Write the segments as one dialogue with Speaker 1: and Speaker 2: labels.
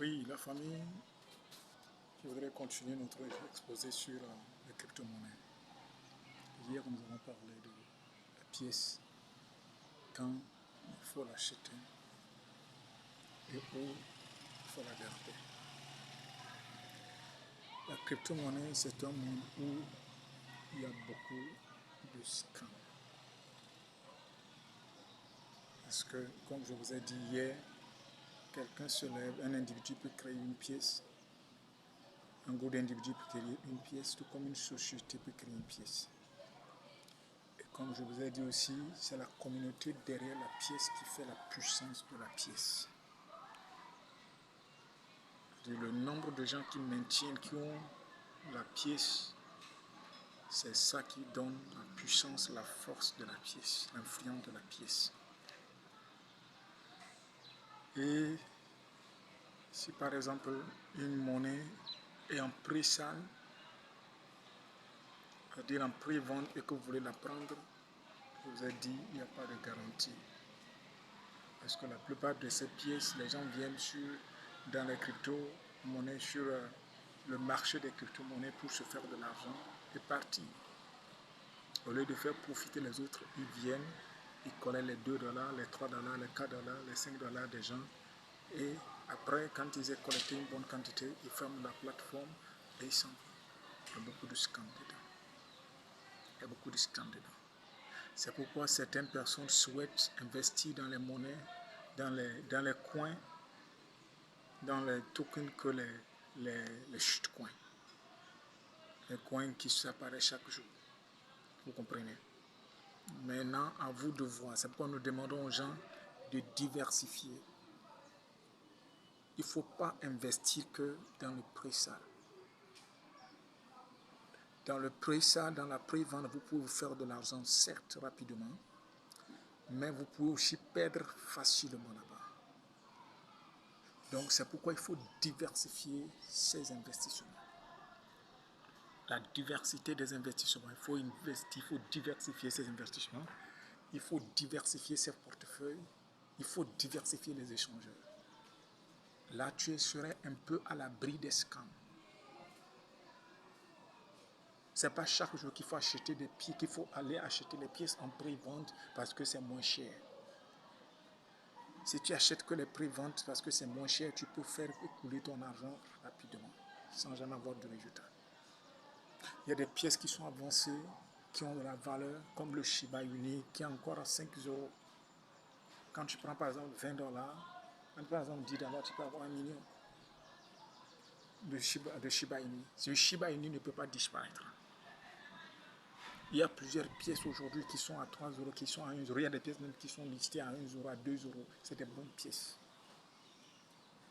Speaker 1: Oui, la famille, je voudrais continuer notre exposé sur les crypto-monnaies. Hier, nous avons parlé de la pièce, quand il faut l'acheter et où il faut la garder. La crypto-monnaie, c'est un monde où il y a beaucoup de scams. Parce que, comme je vous ai dit hier, quelqu'un se lève, un individu peut créer une pièce, un groupe d'individus peut créer une pièce, tout comme une société peut créer une pièce. Et comme je vous ai dit aussi, c'est la communauté derrière la pièce qui fait la puissance de la pièce. Le nombre de gens qui maintiennent, qui ont la pièce, c'est ça qui donne la puissance, la force de la pièce, l'influence de la pièce. Et si par exemple une monnaie est en pré-sale, c'est-à-dire en pré-vente et que vous voulez la prendre, je vous ai dit, il n'y a pas de garantie. Parce que la plupart de ces pièces, les gens viennent dans les crypto-monnaies, sur le marché des crypto-monnaies pour se faire de l'argent et partir. Au lieu de faire profiter les autres, ils viennent, ils collectent les 2 $, les 3 $, les 4 $, les 5 $ des gens. Et après, quand ils aient collecté une bonne quantité, ils ferment la plateforme et ils s'en vont. Il y a beaucoup de scams dedans. Il y a beaucoup de scams dedans. C'est pourquoi certaines personnes souhaitent investir dans les monnaies, dans les coins, dans les tokens que les shitcoins. Les coins qui s'apparaissent chaque jour. Vous comprenez? Maintenant, à vous de voir. C'est pourquoi nous demandons aux gens de diversifier. Il ne faut pas investir que dans le pré-sale. Dans le pré-sale, dans la pré-vente, vous pouvez vous faire de l'argent, certes, rapidement, mais vous pouvez aussi perdre facilement là-bas. Donc, c'est pourquoi il faut diversifier ces investissements. La diversité des investissements. Il faut diversifier ces investissements. Il faut diversifier ses portefeuilles. Il faut diversifier les échangeurs. Là, tu serais un peu à l'abri des scams. Ce n'est pas chaque jour qu'il faut acheter des pièces, qu'il faut aller acheter les pièces en pré-vente parce que c'est moins cher. Si tu achètes que les pré-ventes parce que c'est moins cher, tu peux faire écouler ton argent rapidement, sans jamais avoir de résultat. Il y a des pièces qui sont avancées, qui ont de la valeur, comme le Shiba Inu, qui est encore à 5 €. Quand tu prends par exemple 20 $, quand par exemple 10 $, tu peux avoir 1 million de Shiba Inu. Ce Shiba Inu ne peut pas disparaître. Il y a plusieurs pièces aujourd'hui qui sont à 3 €, qui sont à 1 €. Il y a des pièces même qui sont listées à 1 €, à 2 €. C'est des bonnes pièces.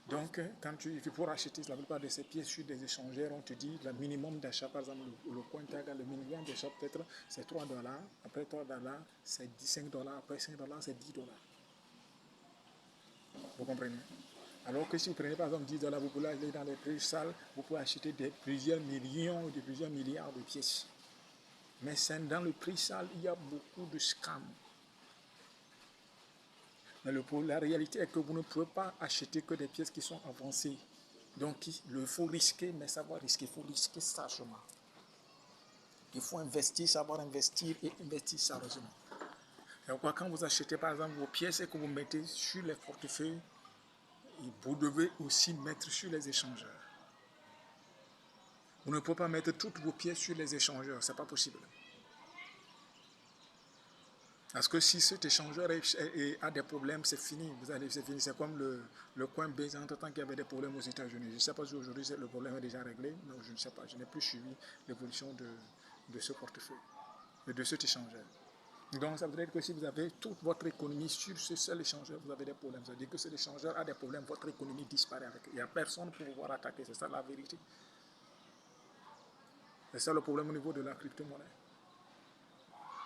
Speaker 1: Donc, quand pour acheter la plupart de ces pièces sur des échangeurs, on te dit le minimum d'achat, par exemple, le CoinTag, le minimum d'achat peut-être c'est 3 $. Après 3 $, c'est 5 $. Après 5 $, c'est 10 $. Vous comprenez? Alors que si vous prenez par exemple 10 $, vous pouvez aller dans les prix salles, vous pouvez acheter plusieurs millions ou plusieurs milliards de pièces. Mais dans le prix sale, il y a beaucoup de scams. Mais la réalité est que vous ne pouvez pas acheter que des pièces qui sont avancées. Donc, il faut risquer, mais savoir risquer. Il faut risquer sagement. Il faut investir, savoir investir et investir sérieusement. Et quoi, quand vous achetez par exemple vos pièces et que vous mettez sur les portefeuilles, vous devez aussi mettre sur les échangeurs. Vous ne pouvez pas mettre toutes vos pièces sur les échangeurs, ce n'est pas possible. Parce que si cet échangeur a des problèmes, c'est fini. C'est fini. C'est comme le Coinbase, entre-temps qu'il y avait des problèmes aux États-Unis. Je ne sais pas si aujourd'hui le problème est déjà réglé. Non, je ne sais pas. Je n'ai plus suivi l'évolution de ce portefeuille, de cet échangeur. Donc, ça veut dire que si vous avez toute votre économie sur ce seul échangeur, vous avez des problèmes. Ça veut dire que cet échangeur a des problèmes, votre économie disparaît avec. Il n'y a personne pour pouvoir attaquer. C'est ça la vérité. C'est ça le problème au niveau de la crypto-monnaie.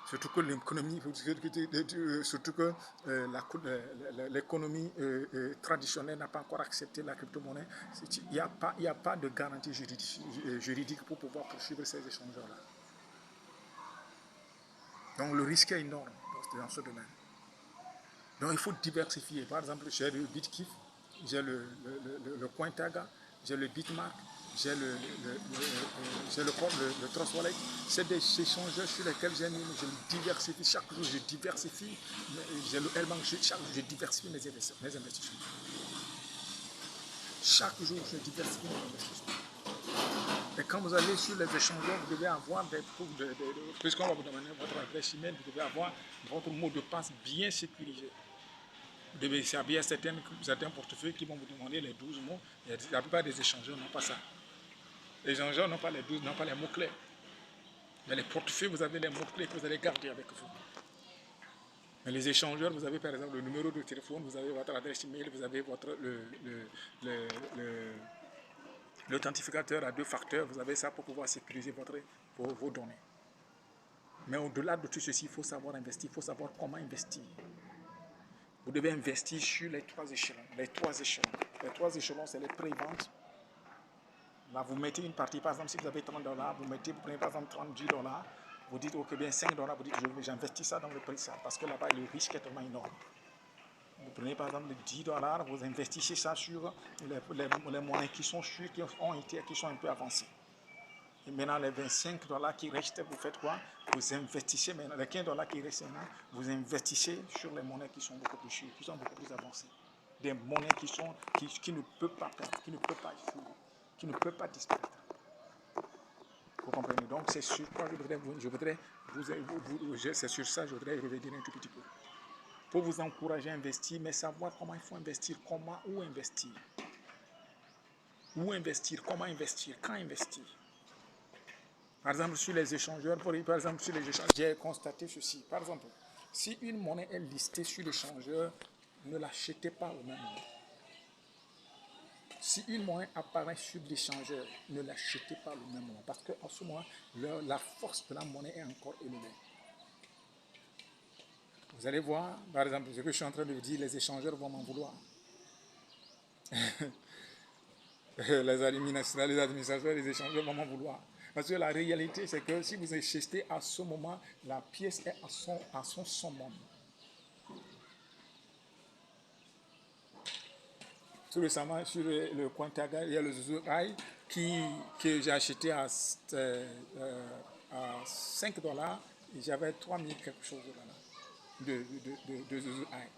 Speaker 1: Surtout que l'économie, l'économie traditionnelle n'a pas encore accepté la crypto-monnaie. Il n'y a pas de garantie juridique pour pouvoir poursuivre ces échangeurs-là. Donc le risque est énorme dans ce domaine. Donc il faut diversifier. Par exemple, j'ai le Bitkif. j'ai le Cointaga, j'ai le Bitmark, j'ai le Trust Wallet. C'est des échangeurs sur lesquels je diversifie. Chaque jour, je diversifie. J'ai le L-Bank, chaque jour, je diversifie mes investissements. Chaque jour, je diversifie mes investissements. Et quand vous allez sur les échangeurs, vous devez avoir puisqu'on va vous demander votre adresse email, vous devez avoir votre mot de passe bien sécurisé. Vous devez servir à certains portefeuilles qui vont vous demander les 12 mots. La plupart des échangeurs n'ont pas ça. Les échangeurs n'ont pas les 12, n'ont pas les mots-clés. Dans les portefeuilles, vous avez les mots-clés que vous allez garder avec vous. Mais les échangeurs, vous avez par exemple le numéro de téléphone, vous avez votre adresse email, vous avez votre l'authentificateur à 2 facteurs, vous avez ça pour pouvoir sécuriser vos données. Mais au-delà de tout ceci, il faut savoir investir, il faut savoir comment investir. Vous devez investir sur les 3 échelons. Les 3 échelons, c'est les pré-ventes. Là, vous mettez une partie, par exemple, si vous avez $30, vous prenez par exemple $30, vous dites, ok, bien $5, vous dites, j'investis ça dans le prix, ça, parce que là-bas, le risque est tellement énorme. Vous prenez par exemple $10, vous investissez ça sur les monnaies qui sont sûres, qui sont un peu avancées. Et maintenant, les $25 qui restent, vous faites quoi? Vous investissez maintenant, les $15 qui restent maintenant, vous investissez sur les monnaies qui sont beaucoup plus sûres, qui sont beaucoup plus avancées. Des monnaies qui ne peuvent pas perdre, qui ne peuvent pas échouer, qui ne peuvent pas disparaître. Vous comprenez? Donc, c'est sur quoi c'est sur ça que je voudrais revenir un tout petit peu. Pour vous encourager à investir, mais savoir comment il faut investir, où investir. Où investir, comment investir, quand investir. Par exemple, sur les échangeurs, j'ai constaté ceci. Par exemple, si une monnaie est listée sur l'échangeur, ne l'achetez pas au même moment. Si une monnaie apparaît sur l'échangeur, ne l'achetez pas au même moment. Parce qu'en ce moment, la force de la monnaie est encore élevée. Vous allez voir, par exemple, ce que je suis en train de vous dire, les échangeurs vont m'en vouloir. Les administrateurs, les échangeurs vont m'en vouloir. Parce que la réalité, c'est que si vous achetez à ce moment, la pièce est à son summum. Tout récemment, sur le Cointaga, il y a le ZUAI que j'ai acheté à $5 et j'avais 3000 quelque chose de ZUAI.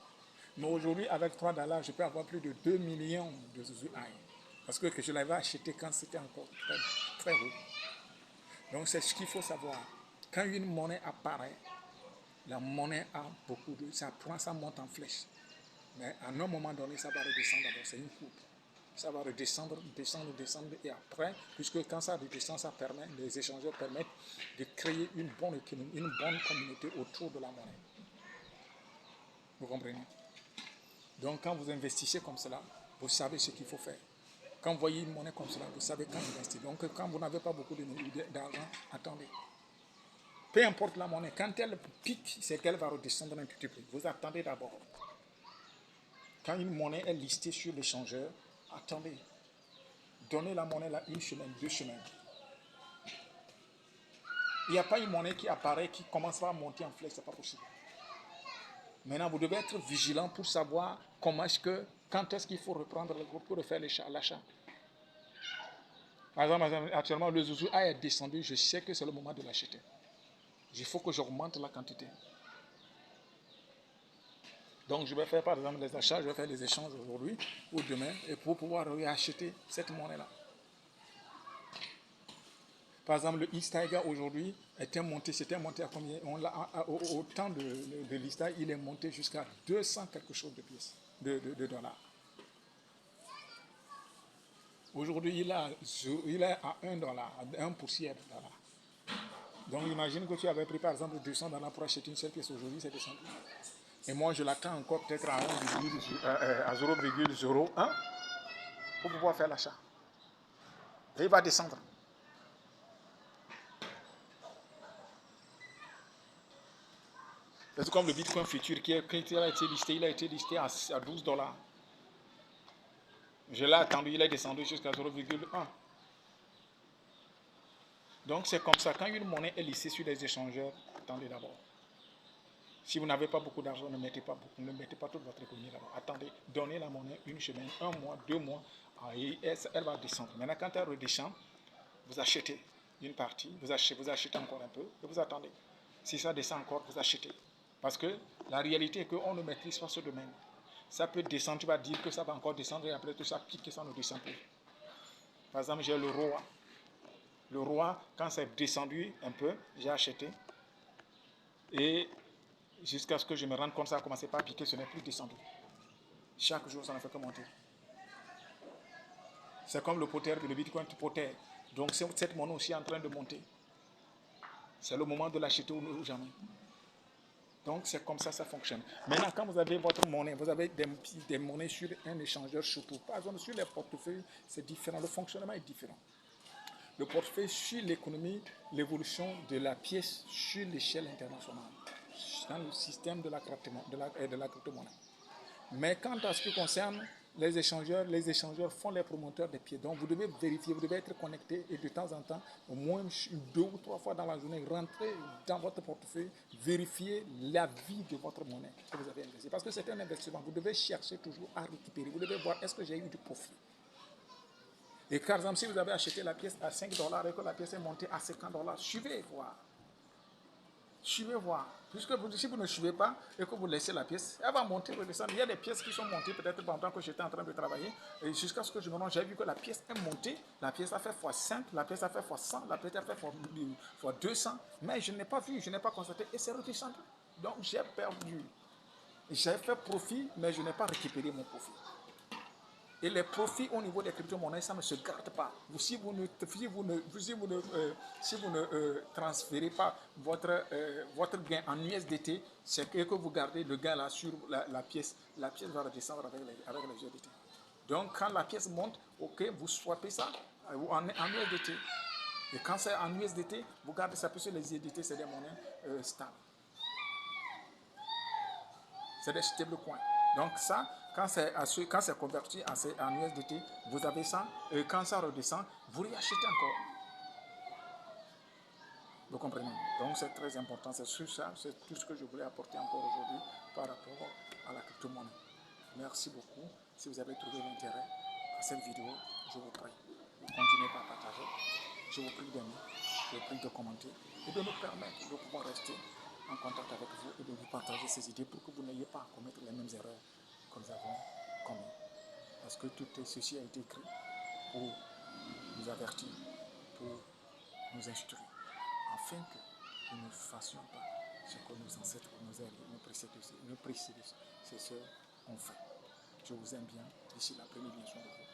Speaker 1: Mais aujourd'hui, avec $3, je peux avoir plus de 2 millions de ZUAI. Parce que je l'avais acheté quand c'était encore très, très haut. Donc c'est ce qu'il faut savoir. Quand une monnaie apparaît, la monnaie a beaucoup de... Ça monte en flèche. Mais à un moment donné, ça va redescendre d'abord. C'est une courbe. Ça va redescendre, descendre. Et après, puisque quand ça redescend, les échangeurs permettent de créer une bonne économie, une bonne communauté autour de la monnaie. Vous comprenez? Donc quand vous investissez comme cela, vous savez ce qu'il faut faire. Quand vous voyez une monnaie comme cela, vous savez quand investir. Donc quand vous n'avez pas beaucoup d'argent, attendez. Peu importe la monnaie, quand elle pique, c'est qu'elle va redescendre un petit peu. Vous attendez d'abord. Quand une monnaie est listée sur l'échangeur, attendez. Donnez la monnaie là 1 semaine, 2 semaines. Il n'y a pas une monnaie qui apparaît, qui commence à monter en flèche, ce n'est pas possible. Maintenant, vous devez être vigilant pour savoir quand est-ce qu'il faut reprendre pour refaire l'achat. Par exemple, actuellement, le Zouzou est descendu, je sais que c'est le moment de l'acheter. Il faut que j'augmente la quantité. Donc, je vais faire par exemple des achats, je vais faire des échanges aujourd'hui ou demain et pour pouvoir réacheter cette monnaie-là. Par exemple, le X-Tiger aujourd'hui c'était monté à combien? Au temps de l'X-Tiger, il est monté jusqu'à 200 quelque chose de pièces, de dollars. Aujourd'hui, il est à $1, à 1 poussière de $. Donc, imagine que tu avais pris par exemple $200 pour acheter une seule pièce. Aujourd'hui, c'est descendu. Et moi, je l'attends encore peut-être à 0,01 pour pouvoir faire l'achat. Et il va descendre. C'est comme le Bitcoin futur qui a été listé à $12. Je l'ai attendu, il est descendu jusqu'à 0,1. Donc c'est comme ça, quand une monnaie est listée sur les échangeurs, attendez d'abord. Si vous n'avez pas beaucoup d'argent, ne mettez pas toute votre économie là-bas. Attendez, donnez la monnaie une semaine, un mois, 2 mois, et elle va descendre. Maintenant, quand elle redescend, vous achetez une partie, vous achetez encore un peu, et vous attendez. Si ça descend encore, vous achetez. Parce que la réalité est qu'on ne maîtrise pas ce domaine. Ça peut descendre, tu vas dire que ça va encore descendre, et après tout ça pique et ça ne descend plus. Par exemple, j'ai le roi. Le roi, quand c'est descendu un peu, j'ai acheté. Et jusqu'à ce que je me rende compte, ça a commencé par piquer, ce n'est plus descendu. Chaque jour, ça ne fait que monter. C'est comme le poter, le bitcoin poter. Donc cette monnaie aussi est en train de monter. C'est le moment de l'acheter ou jamais. Donc c'est comme ça fonctionne. Maintenant, quand vous avez votre monnaie, vous avez des monnaies sur un échangeur surtout. Par exemple, sur les portefeuilles, c'est différent. Le fonctionnement est différent. Le portefeuille suit l'économie, l'évolution de la pièce sur l'échelle internationale, dans le système de la crypto-monnaie. Mais quant à ce qui concerne les échangeurs font les promoteurs des pieds. Donc vous devez vérifier, vous devez être connecté et de temps en temps, au moins 2 ou 3 fois dans la journée, rentrer dans votre portefeuille, vérifier la vie de votre monnaie que vous avez investi. Parce que c'est un investissement, vous devez chercher toujours à récupérer, vous devez voir est-ce que j'ai eu du profit. Et par exemple, si vous avez acheté la pièce à 5 $ et que la pièce est montée à 50 $, suivez voir. Suivez voir. Puisque si vous ne suivez pas et que vous laissez la pièce, elle va monter, redescendre. Il y a des pièces qui sont montées peut-être pendant que j'étais en train de travailler. Et jusqu'à ce que je me rende, j'ai vu que la pièce est montée. La pièce a fait x5, la pièce a fait x100, la pièce a fait x200. Mais je n'ai pas vu, je n'ai pas constaté. Et c'est redescendu. Donc j'ai perdu. J'ai fait profit, mais je n'ai pas récupéré mon profit. Et les profits au niveau des crypto-monnaies, ça ne se garde pas. Si vous ne transférez pas votre gain en USDT, c'est que vous gardez le gain là sur la pièce. La pièce va redescendre avec les USDT. Donc quand la pièce monte, ok, vous swappez ça en USDT. Et quand c'est en USDT, vous gardez ça puisque les USDT, c'est des monnaies stables. C'est des stablecoins. Donc ça, quand c'est converti en USDT, vous avez ça, et quand ça redescend, vous réachetez encore. Vous comprenez? Donc c'est très important, c'est sur ça, c'est tout ce que je voulais apporter encore aujourd'hui par rapport à la crypto-monnaie. Merci beaucoup. Si vous avez trouvé l'intérêt à cette vidéo, je vous prie de continuer par partager. Je vous prie d'aimer, je vous prie de commenter et de nous permettre de pouvoir rester en contact avec vous et de vous partager ces idées pour que vous n'ayez pas à commettre les mêmes erreurs que nous avons commis. Parce que tout ceci a été écrit pour nous avertir, pour nous instruire, afin que nous ne fassions pas ce que nos ancêtres, nos prédécesseurs ont fait. Je vous aime bien. D'ici là, prenez bien soin de vous.